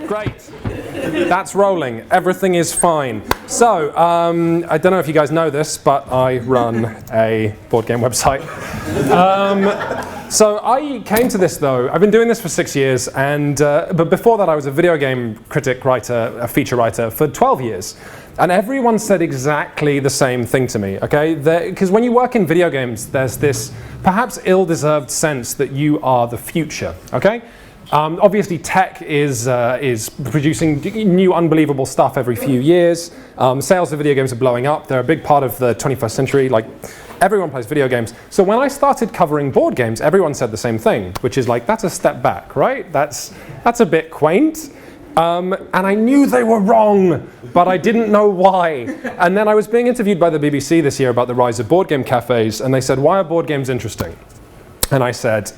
Great. That's rolling. Everything is fine. So, I don't know if you guys know this, but I run a board game website. So I came to this though. I've been doing this for 6 years, and but before that I was a video game critic, writer, a feature writer for 12 years. And everyone said exactly the same thing to me, okay? Because when you work in video games, there's this perhaps ill-deserved sense that you are the future, okay? Obviously, tech is producing new unbelievable stuff every few years. Sales of video games are blowing up. They're a big part of the 21st century. Like, everyone plays video games. So when I started covering board games, everyone said the same thing, which is like, that's a step back, right? That's a bit quaint. And I knew they were wrong, but I didn't know why. And then I was being interviewed by the BBC this year about the rise of board game cafes, and they said, why are board games interesting? And I said,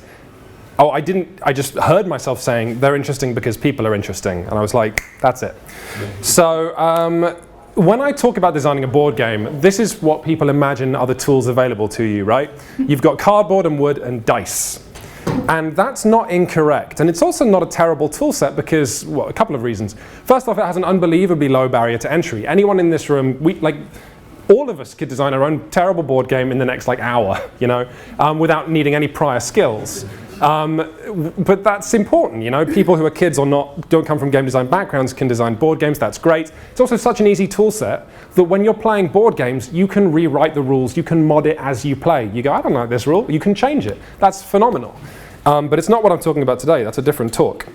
oh, I just heard myself saying, they're interesting because people are interesting. And I was like, that's it. So when I talk about designing a board game, this is what people imagine are the tools available to you, right? You've got cardboard and wood and dice. And that's not incorrect. And it's also not a terrible tool set because, well, a couple of reasons. First off, it has an unbelievably low barrier to entry. Anyone in this room, all of us could design our own terrible board game in the next hour, you know, without needing any prior skills. But that's important, you know. People who are kids or don't come from game design backgrounds can design board games. That's great. It's also such an easy tool set that when you're playing board games, you can rewrite the rules. You can mod it as you play. You go, I don't like this rule. You can change it. That's phenomenal. But it's not what I'm talking about today. That's a different talk.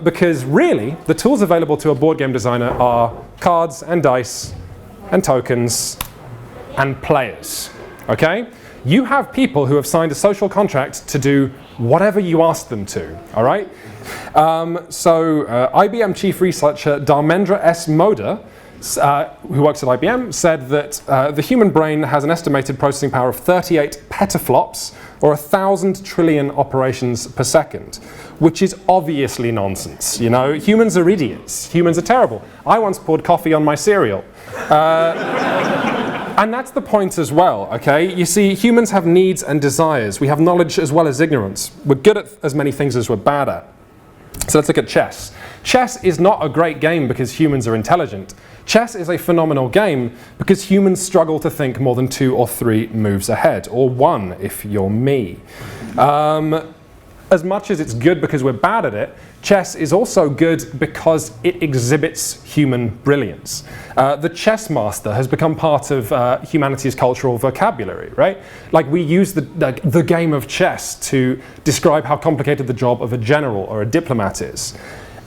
Because really, the tools available to a board game designer are cards and dice and tokens and players. Okay? You have people who have signed a social contract to do whatever you ask them to, all right? IBM chief researcher Dharmendra S. Moda, who works at IBM, said that the human brain has an estimated processing power of 38 petaflops, or 1,000 trillion operations per second, which is obviously nonsense. You know, humans are idiots. Humans are terrible. I once poured coffee on my cereal. And that's the point as well, okay? You see, humans have needs and desires. We have knowledge as well as ignorance. We're good at as many things as we're bad at. So let's look at chess. Chess is not a great game because humans are intelligent. Chess is a phenomenal game because humans struggle to think more than 2 or 3 moves ahead, or 1 if you're me. As much as it's good because we're bad at it, chess is also good because it exhibits human brilliance. The chess master has become part of humanity's cultural vocabulary, right? Like, we use the game of chess to describe how complicated the job of a general or a diplomat is.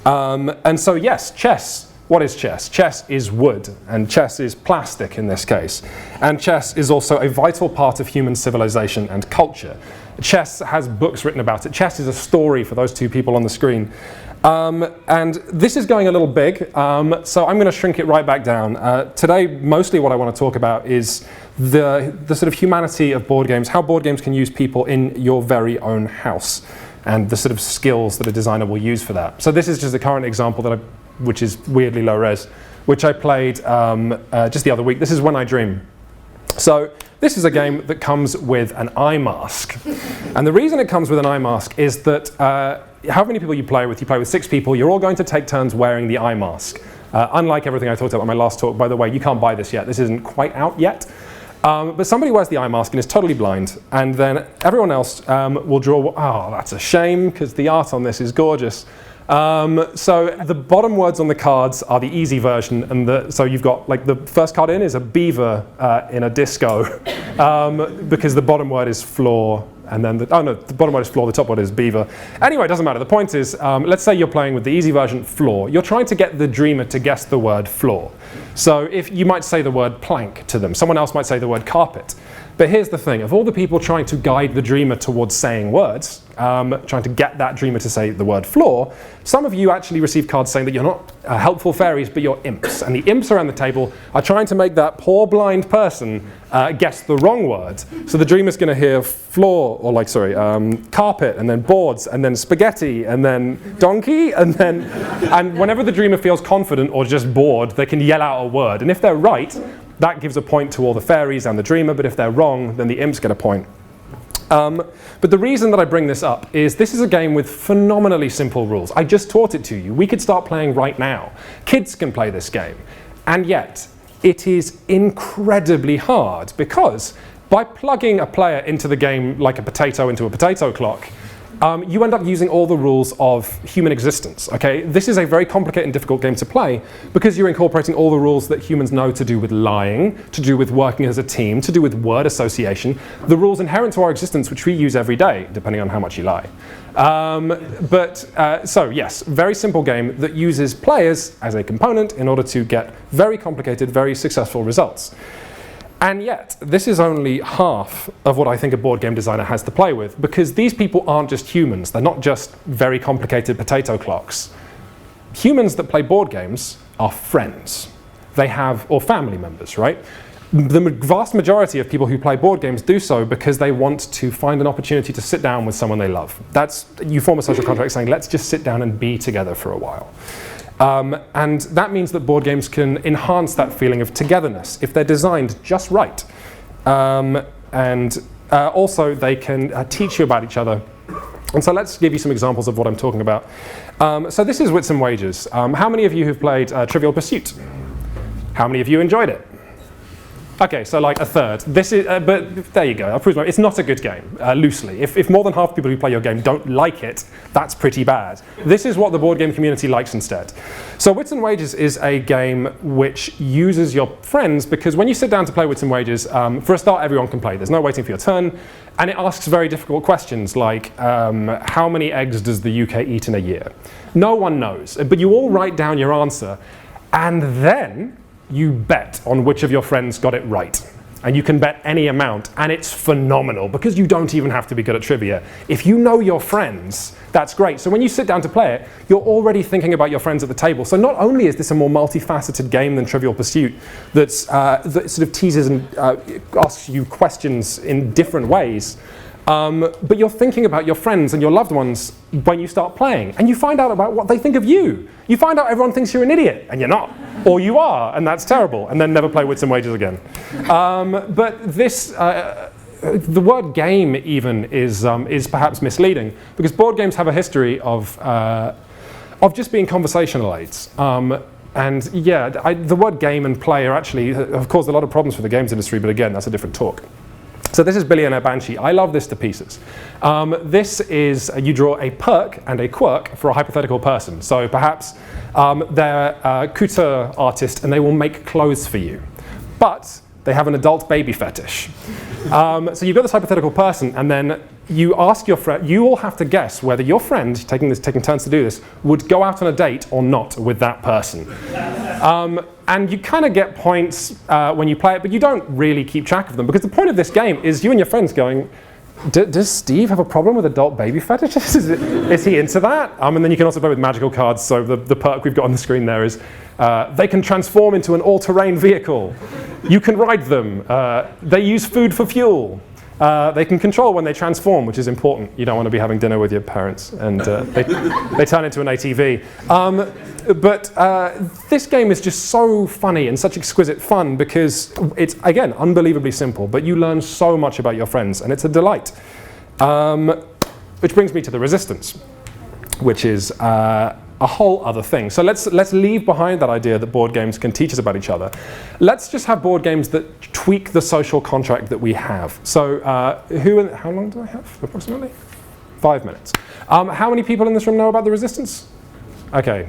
And so yes, chess. What is chess? Chess is wood, and chess is plastic in this case. And chess is also a vital part of human civilization and culture. Chess has books written about it. Chess is a story for those 2 people on the screen. And this is going a little big, so I'm going to shrink it right back down. Today, mostly what I want to talk about is the sort of humanity of board games, how board games can use people in your very own house, and the sort of skills that a designer will use for that. So this is just a current example which is weirdly low res, which I played just the other week. This is When I Dream. So this is a game that comes with an eye mask. And the reason it comes with an eye mask is that how many people you play with 6 people, you're all going to take turns wearing the eye mask. Unlike everything I talked about in my last talk, by the way, you can't buy this yet. This isn't quite out yet. But somebody wears the eye mask and is totally blind, and then everyone else will draw. Oh, that's a shame, because the art on this is gorgeous. So the bottom words on the cards are the easy version, and so you've got, like, the first card in is a beaver in a disco, because the bottom word is floor, and then the bottom word is floor, the top word is beaver. Anyway, it doesn't matter. The point is, let's say you're playing with the easy version, floor. You're trying to get the dreamer to guess the word floor. So if you might say the word plank to them, someone else might say the word carpet. But here's the thing, of all the people trying to guide the dreamer towards saying words, trying to get that dreamer to say the word floor, some of you actually receive cards saying that you're not helpful fairies, but you're imps. And the imps around the table are trying to make that poor blind person guess the wrong word. So the dreamer's going to hear floor, or carpet, and then boards, and then spaghetti, and then donkey, and whenever the dreamer feels confident or just bored, they can yell out a word. And if they're right, that gives a point to all the fairies and the dreamer, but if they're wrong, then the imps get a point. But the reason that I bring this up is this is a game with phenomenally simple rules. I just taught it to you. We could start playing right now. Kids can play this game. And yet, it is incredibly hard because by plugging a player into the game like a potato into a potato clock, you end up using all the rules of human existence, okay? This is a very complicated and difficult game to play because you're incorporating all the rules that humans know to do with lying, to do with working as a team, to do with word association, the rules inherent to our existence which we use every day, depending on how much you lie. So yes, very simple game that uses players as a component in order to get very complicated, very successful results. And yet, this is only half of what I think a board game designer has to play with, because these people aren't just humans. They're not just very complicated potato clocks. Humans that play board games are friends. They have, or family members, right? The vast majority of people who play board games do so because they want to find an opportunity to sit down with someone they love. You form a social contract saying, let's just sit down and be together for a while. And that means that board games can enhance that feeling of togetherness if they're designed just right. Also they can teach you about each other. And so let's give you some examples of what I'm talking about. So this is Wits and Wages. How many of you have played Trivial Pursuit? How many of you enjoyed it? Okay, so like a third. This is, but there you go. I'll prove it's not a good game, loosely. If more than half the people who play your game don't like it, that's pretty bad. This is what the board game community likes instead. So Wits and Wages is a game which uses your friends because when you sit down to play Wits and Wages, for a start, everyone can play. There's no waiting for your turn, and it asks very difficult questions like, how many eggs does the UK eat in a year? No one knows, but you all write down your answer, and then you bet on which of your friends got it right. And you can bet any amount, and it's phenomenal because you don't even have to be good at trivia. If you know your friends, that's great. So when you sit down to play it, you're already thinking about your friends at the table. So not only is this a more multifaceted game than Trivial Pursuit that sort of teases and asks you questions in different ways, but you're thinking about your friends and your loved ones when you start playing, and you find out about what they think of you. You find out everyone thinks you're an idiot, and you're not. Or you are, and that's terrible, and then never play Wits and Wages again. But this, the word game even is perhaps misleading, because board games have a history of just being conversational aids. And yeah, the word game and play are actually, have caused a lot of problems for the games industry, but again, that's a different talk. So this is Billionaire Banksy. I love this to pieces. This is, you draw a perk and a quirk for a hypothetical person. So perhaps they're a couture artist and they will make clothes for you. But they have an adult baby fetish. So you've got this hypothetical person, and then you ask your friend, you all have to guess whether your friend, taking turns to do this, would go out on a date or not with that person. And you kind of get points when you play it, but you don't really keep track of them, because the point of this game is you and your friends going, does Steve have a problem with adult baby fetishes? Is he into that? And then you can also play with magical cards. So the perk we've got on the screen there is they can transform into an all-terrain vehicle. You can ride them. They use food for fuel. They can control when they transform, which is important. You don't want to be having dinner with your parents and they turn into an ATV. But this game is just so funny and such exquisite fun because it's, again, unbelievably simple, but you learn so much about your friends, and it's a delight. Which brings me to the resistance, which is a whole other thing. So let's leave behind that idea that board games can teach us about each other. Let's just have board games that tweak the social contract that we have. So how long do I have, approximately? 5 minutes. How many people in this room know about the resistance? Okay,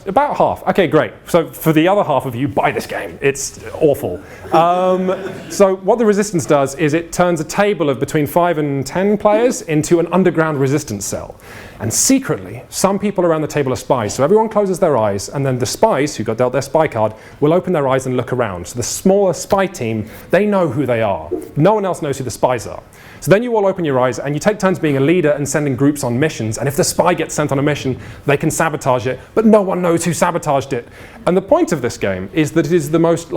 about half. Okay, great. So for the other half of you, buy this game. It's awful. So what the resistance does is it turns a table of between 5 and 10 players into an underground resistance cell. And secretly, some people around the table are spies. So everyone closes their eyes, and then the spies who got dealt their spy card will open their eyes and look around. So the smaller spy team, they know who they are. No one else knows who the spies are. So then you all open your eyes and you take turns being a leader and sending groups on missions. And if the spy gets sent on a mission, they can sabotage it, but no one knows who sabotaged it. And the point of this game is that it is the most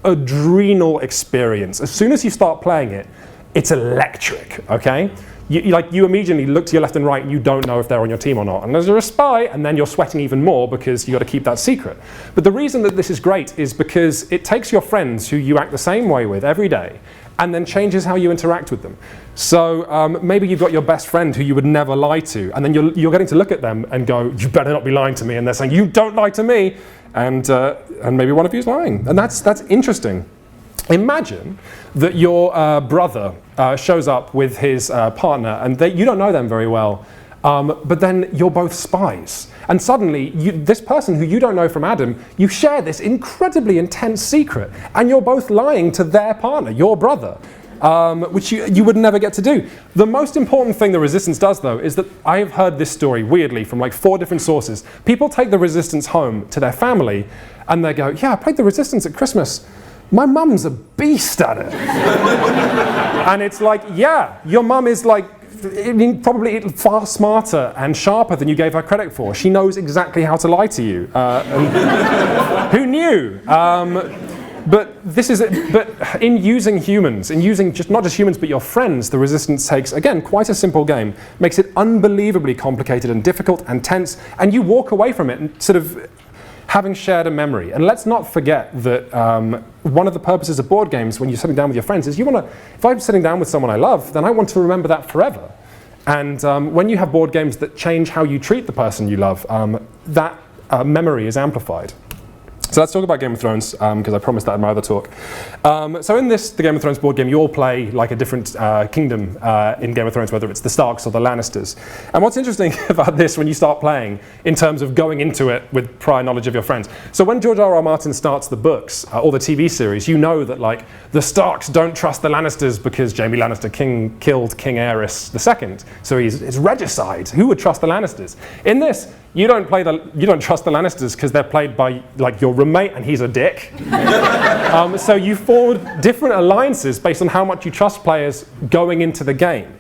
adrenal experience. As soon as you start playing it, it's electric, okay? You immediately look to your left and right and you don't know if they're on your team or not. And they're a spy, and then you're sweating even more because you've got to keep that secret. But the reason that this is great is because it takes your friends who you act the same way with every day, and then changes how you interact with them. So maybe you've got your best friend who you would never lie to, and then you're getting to look at them and go, you better not be lying to me, and they're saying, you don't lie to me, and maybe one of you is lying. And that's interesting. Imagine that your brother shows up with his partner, and you don't know them very well, but then you're both spies. And suddenly, this person who you don't know from Adam, you share this incredibly intense secret, and you're both lying to their partner, your brother, which you would never get to do. The most important thing the Resistance does, though, is that I have heard this story, weirdly, from like 4 different sources. People take the Resistance home to their family, and they go, yeah, I played the Resistance at Christmas. My mum's a beast at it. And it's like, yeah, your mum is like, probably far smarter and sharper than you gave her credit for. She knows exactly how to lie to you. Who knew? But in using humans, in using not just humans but your friends, the Resistance takes, again, quite a simple game, makes it unbelievably complicated and difficult and tense, and you walk away from it and sort of having shared a memory. And let's not forget that one of the purposes of board games when you're sitting down with your friends is if I'm sitting down with someone I love, then I want to remember that forever. And when you have board games that change how you treat the person you love, that memory is amplified. So let's talk about Game of Thrones, because I promised that in my other talk. So in the Game of Thrones board game, you all play like a different kingdom in Game of Thrones, whether it's the Starks or the Lannisters. And what's interesting about this when you start playing, in terms of going into it with prior knowledge of your friends. So when George R.R. Martin starts the books, or the TV series, you know that like the Starks don't trust the Lannisters because Jaime Lannister killed King Aerys II. So it's regicide. Who would trust the Lannisters? In this, you don't trust the Lannisters because they're played by like your roommate and he's a dick. So you form different alliances based on how much you trust players going into the game.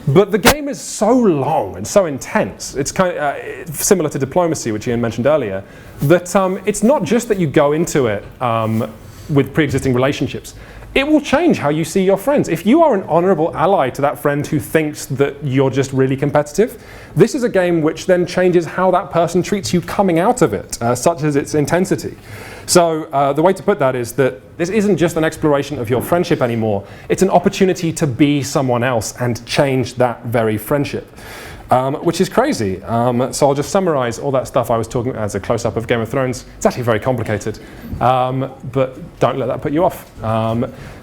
But the game is so long and so intense, it's kind of similar to diplomacy, which Ian mentioned earlier, that it's not just that you go into it with pre-existing relationships. It will change how you see your friends. If you are an honorable ally to that friend who thinks that you're just really competitive, this is a game which then changes how that person treats you coming out of it, such as its intensity. So the way to put that is that this isn't just an exploration of your friendship anymore, it's an opportunity to be someone else and change that very friendship. Which is crazy. So I'll just summarize all that stuff I was talking about as a close-up of Game of Thrones. It's actually very complicated, but don't let that put you off.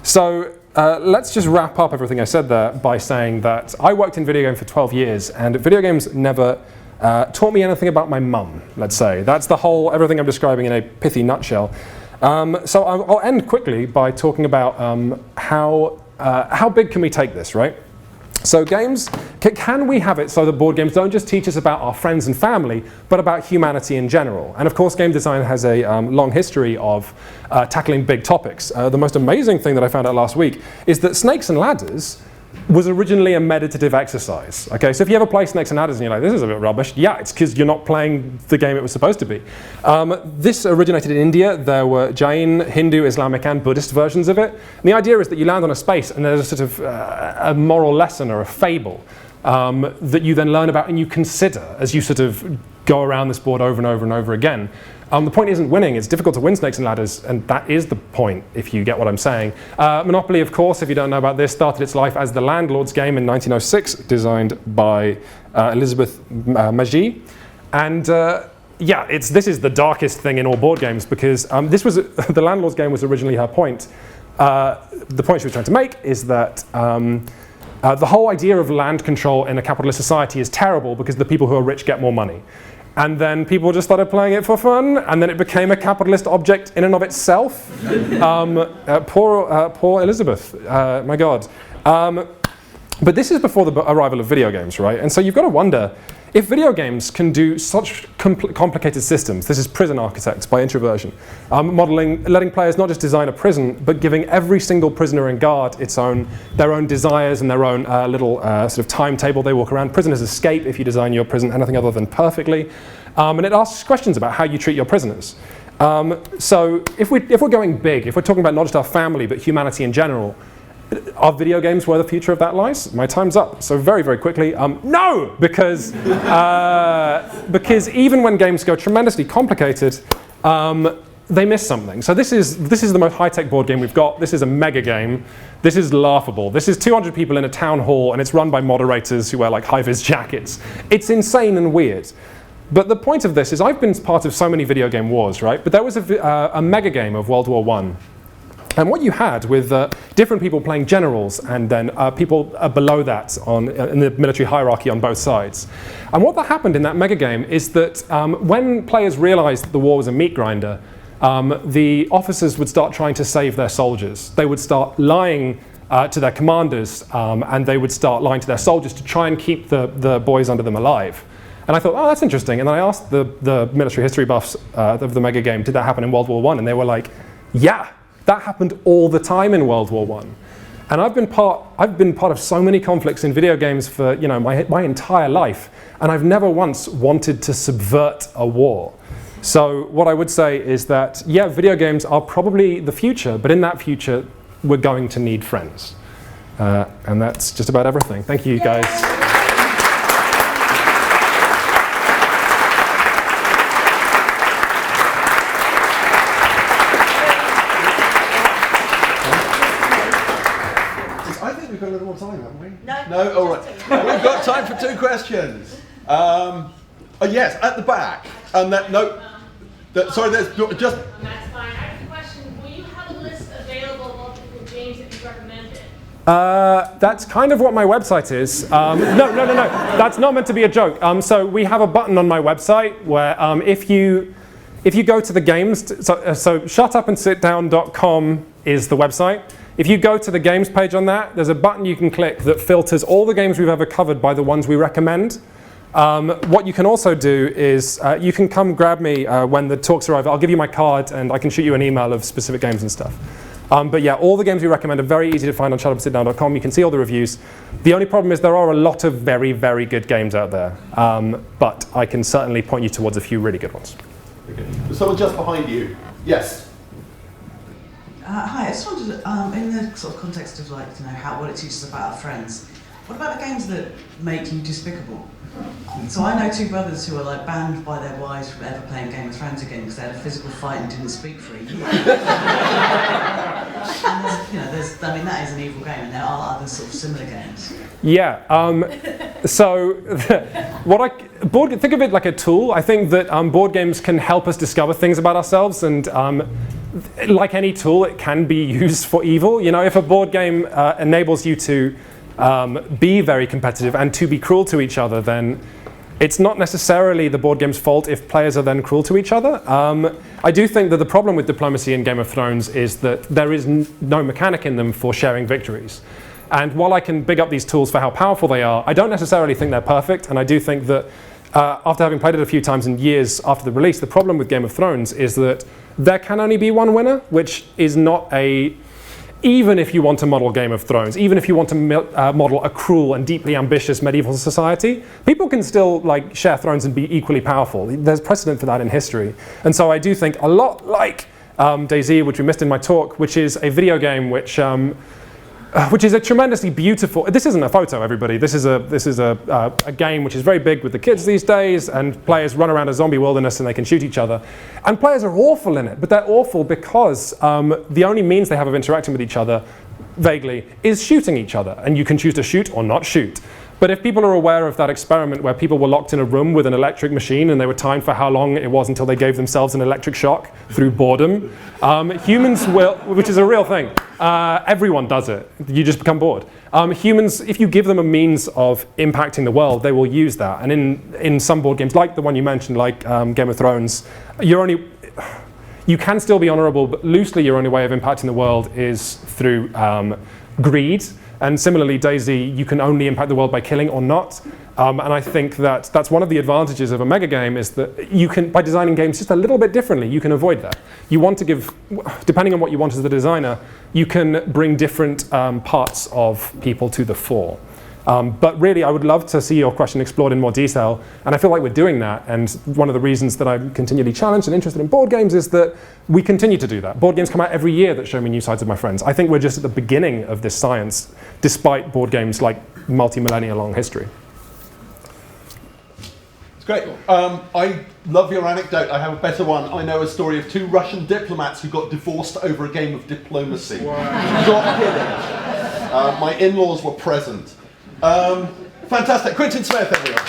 So let's just wrap up everything I said there by saying that I worked in video games for 12 years, and video games never taught me anything about my mum, let's say. That's the whole, everything I'm describing in a pithy nutshell. So I'll end quickly by talking about how big can we take this, right? So games, can we have it so that board games don't just teach us about our friends and family, but about humanity in general? And of course, game design has a long history of tackling big topics. The most amazing thing that I found out last week is that Snakes and Ladders was originally a meditative exercise. Okay, so if you ever play Snakes and Ladders and you're like, this is a bit rubbish, yeah, it's because you're not playing the game it was supposed to be. This originated in India. There were Jain, Hindu, Islamic, and Buddhist versions of it. And the idea is that you land on a space and there's a sort of a moral lesson or a fable that you then learn about and you consider as you sort of go around this board over and over and over again. The point isn't winning, it's difficult to win Snakes and Ladders, and that is the point, if you get what I'm saying. Monopoly, of course, if you don't know about this, started its life as the Landlord's game in 1906, designed by Elizabeth Magie. And yeah, this is the darkest thing in all board games, because the Landlord's game was originally her point. The point she was trying to make is that the whole idea of land control in a capitalist society is terrible because the people who are rich get more money. And then people just started playing it for fun, and then it became a capitalist object in and of itself. Poor Elizabeth, my God. But this is before the arrival of video games, right? And so you've got to wonder, if video games can do such complicated systems, this is Prison Architects by Introversion, letting players not just design a prison, but giving every single prisoner and guard their own desires and their own little sort of timetable they walk around. Prisoners escape if you design your prison anything other than perfectly. And it asks questions about how you treat your prisoners. So if we're going big, if we're talking about not just our family, but humanity in general, are video games where the future of that lies? My time's up. So very, very quickly, no! Because even when games go tremendously complicated, they miss something. So this is the most high-tech board game we've got. This is a mega game. This is laughable. This is 200 people in a town hall, and it's run by moderators who wear like high-vis jackets. It's insane and weird. But the point of this is I've been part of so many video game wars, right? But there was a mega game of World War I. And what you had with different people playing generals and then people below that in the military hierarchy on both sides. And what happened in that mega game is that when players realized that the war was a meat grinder, the officers would start trying to save their soldiers. They would start lying to their commanders and they would start lying to their soldiers to try and keep the boys under them alive. And I thought, oh, that's interesting. And then I asked the military history buffs of the mega game, did that happen in World War I? And they were like, yeah. That happened all the time in World War I. And I've been part of so many conflicts in video games for my entire life, and I've never once wanted to subvert a war. So what I would say is that, yeah, video games are probably the future, but in that future, we're going to need friends. And that's just about everything. Thank you, guys. We've got a little more time, haven't we? No, all right. We've got time for 2 questions. Yes, at the back. And sorry, there's just. That's fine. I have a question. Will you have a list available of all the games that you've recommended? That's kind of what my website is. No. That's not meant to be a joke. So we have a button on my website where if you go to the games, so shutupandsitdown.com is the website. If you go to the games page on that, there's a button you can click that filters all the games we've ever covered by the ones we recommend. What you can also do is you can come grab me when the talks are over. I'll give you my card and I can shoot you an email of specific games and stuff. But yeah, all the games we recommend are very easy to find on shutupandsitdown.com. You can see all the reviews. The only problem is there are a lot of very, very good games out there. But I can certainly point you towards a few really good ones. Okay. There's someone just behind you. Yes. Hi, I just wondered, in the sort of context of what it teaches about our friends, what about the games that make you despicable? So I know 2 brothers who are banned by their wives from ever playing Game of Thrones again because they had a physical fight and didn't speak for a year. And that is an evil game, and there are other sort of similar games. Yeah. So think of it like a tool. I think that board games can help us discover things about ourselves, and like any tool, it can be used for evil. If a board game enables you to be very competitive and to be cruel to each other, then it's not necessarily the board game's fault if players are then cruel to each other. I do think that the problem with diplomacy in Game of Thrones is that there is no mechanic in them for sharing victories. And while I can big up these tools for how powerful they are, I don't necessarily think they're perfect, and I do think that after having played it a few times in years after the release, the problem with Game of Thrones is that there can only be one winner, which is not even if you want to model Game of Thrones, even if you want to model a cruel and deeply ambitious medieval society, people can still share thrones and be equally powerful. There's precedent for that in history. And so I do think a lot like DayZ, which we missed in my talk, which is a video game which is a tremendously beautiful. This isn't a photo, everybody. This is a game which is very big with the kids these days, and players run around a zombie wilderness and they can shoot each other. And players are awful in it, but they're awful because the only means they have of interacting with each other, vaguely, is shooting each other. And you can choose to shoot or not shoot. But if people are aware of that experiment where people were locked in a room with an electric machine and they were timed for how long it was until they gave themselves an electric shock through boredom, humans will, which is a real thing, everyone does it. You just become bored. Humans, if you give them a means of impacting the world, they will use that. And in some board games, like the one you mentioned, like Game of Thrones, you can still be honorable, but loosely your only way of impacting the world is through greed. And similarly, DayZ, you can only impact the world by killing or not. And I think that that's one of the advantages of a mega game is that you can, by designing games just a little bit differently, you can avoid that. You want to give, depending on what you want as the designer, you can bring different parts of people to the fore. But really, I would love to see your question explored in more detail, and I feel like we're doing that. And one of the reasons that I'm continually challenged and interested in board games is that we continue to do that. Board games come out every year that show me new sides of my friends. I think we're just at the beginning of this science, despite board games like multi-millennia long history. Great. I love your anecdote. I have a better one. I know a story of 2 Russian diplomats who got divorced over a game of diplomacy. Wow. Not kidding. My in-laws were present. Fantastic. Quentin Smith, everyone.